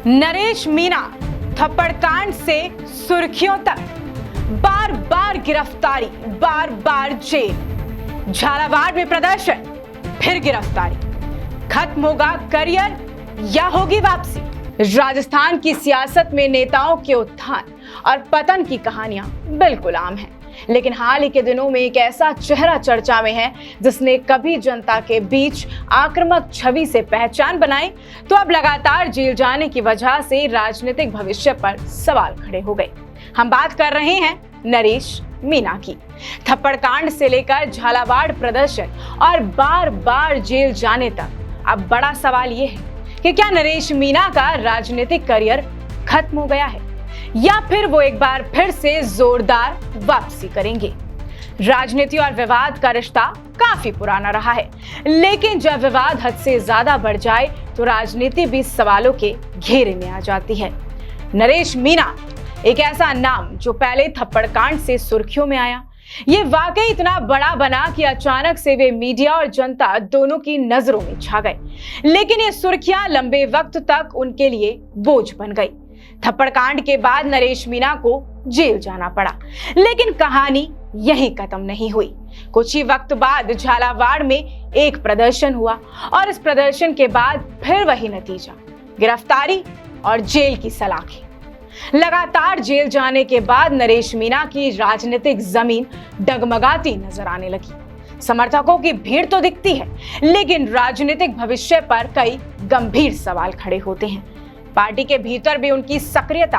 नरेश मीना थप्पड़ कांड से सुर्खियों तक, बार बार गिरफ्तारी, बार बार जेल, झालावाड़ में प्रदर्शन, फिर गिरफ्तारी। खत्म होगा करियर या होगी वापसी? राजस्थान की सियासत में नेताओं के उत्थान और पतन की कहानियां बिल्कुल आम हैं, लेकिन हाल ही के दिनों में एक ऐसा चेहरा चर्चा में है जिसने कभी जनता के बीच आक्रामक छवि से पहचान बनाई, तो अब लगातार जेल जाने की वजह से राजनीतिक भविष्य पर सवाल खड़े हो गए। हम बात कर रहे हैं नरेश मीना की। थप्पड़ कांड से लेकर झालावाड़ प्रदर्शन और बार बार जेल जाने तक, अब बड़ा सवाल यह है कि क्या नरेश मीना का राजनीतिक करियर खत्म हो गया है या फिर वो एक बार फिर से जोरदार वापसी करेंगे? राजनीति और विवाद का रिश्ता काफी पुराना रहा है, लेकिन जब विवाद हद से ज्यादा बढ़ जाए तो राजनीति भी सवालों के घेरे में आ जाती है। नरेश मीना एक ऐसा नाम जो पहले थप्पड़ कांड से सुर्खियों में आया। ये वाकई इतना बड़ा बना कि अचानक से वे मीडिया और जनता दोनों की नजरों में छा गए, लेकिन ये सुर्खियां लंबे वक्त तक उनके लिए बोझ बन गई। थप्पड़ कांड के बाद नरेश मीना को जेल जाना पड़ा, लेकिन कहानी यहीं खत्म नहीं हुई। कुछ ही वक्त बाद झालावाड़ में एक प्रदर्शन हुआ और इस प्रदर्शन के बाद फिर वही नतीजा, गिरफ्तारी और जेल की सलाखें। लगातार जेल जाने के बाद नरेश मीना की राजनीतिक जमीन डगमगाती नजर आने लगी। समर्थकों की भीड़ तो दिखती है, लेकिन राजनीतिक भविष्य पर कई गंभीर सवाल खड़े होते हैं। पार्टी के भीतर भी उनकी सक्रियता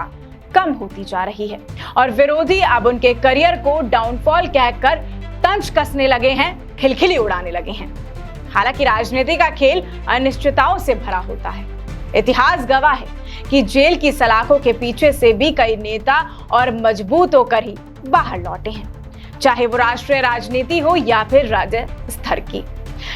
कम होती जा रही है और विरोधी अब उनके करियर को डाउनफॉल कहकर तंज कसने लगे हैं, खिलखिली उड़ाने लगे हैं। हालांकि राजनीति का खेल अनिश्चितताओं से भरा होता है। इतिहास गवाह है कि जेल की सलाखों के पीछे से भी कई नेता और मजबूत होकर ही बाहर लौटे हैं, चाहे वो राष्ट्रीय राजनीति हो या फिर राज्य स्तर की।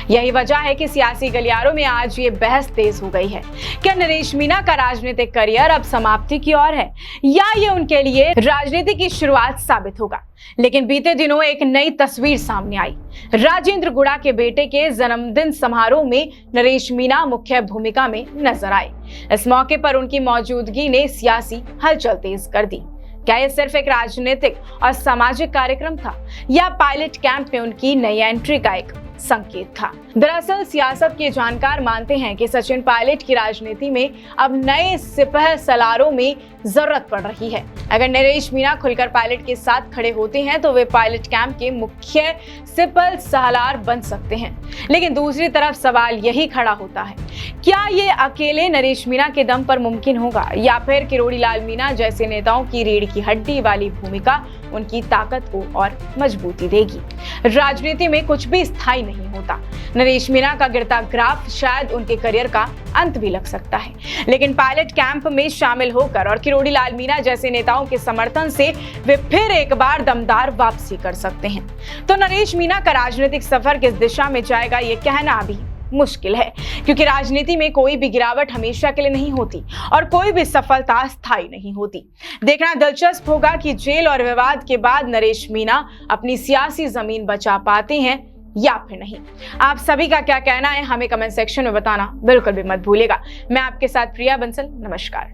यही वजह है कि सियासी गलियारों में आज ये बहस तेज हो गई है। क्या नरेश मीना का राजनीतिक करियर अब समाप्ति की ओर है या ये उनके लिए राजनीति की शुरुआत साबित होगा? लेकिन बीते दिनों एक नई तस्वीर सामने आई। राजेंद्र गुड़ा के बेटे के जन्मदिन समारोह में नरेश मीना मुख्य भूमिका में नजर आए। इस मौके पर उनकी मौजूदगी ने सियासी हलचल तेज कर दी। क्या यह सिर्फ एक राजनीतिक और सामाजिक कार्यक्रम था या पायलट कैंप में उनकी नई एंट्री का एक संकेत था? दरअसल सियासत के जानकार मानते हैं कि सचिन पायलट की राजनीति में अब नए सिपह सलारों में जरूरत पड़ रही है। अगर नरेश मीना खुलकर पायलट के साथ खड़े होते हैं तो वे पायलट कैंप के मुख्य सिपह सलार बन सकते हैं। लेकिन दूसरी तरफ सवाल यही खड़ा होता है, क्या ये अकेले नरेश मीना के दम पर मुमकिन होगा या फिर किरोड़ी लाल मीना जैसे नेताओं की रीढ़ की हड्डी वाली भूमिका उनकी ताकत को और मजबूती देगी? राजनीति में कुछ भी स्थायी नहीं होता। नरेश मीना का गिरता ग्राफ शायद उनके करियर का अंत भी लग सकता है, लेकिन पायलट कैंप में शामिल होकर और किरोड़ी लाल मीना जैसे नेताओं के समर्थन से वे फिर एक बार दमदार वापसी कर सकते हैं। तो नरेश मीना का राजनीतिक सफर किस दिशा में जाएगा ये कहना अभी मुश्किल है, क्योंकि राजनीति में कोई भी गिरावट हमेशा के लिए नहीं होती और कोई भी सफलता स्थायी नहीं होती। देखना दिलचस्प होगा कि जेल और विवाद के बाद नरेश मीना अपनी सियासी जमीन बचा पाते हैं या फिर नहीं। आप सभी का क्या कहना है हमें कमेंट सेक्शन में बताना बिल्कुल भी मत भूलिएगा। मैं आपके साथ प्रिया बंसल, नमस्कार।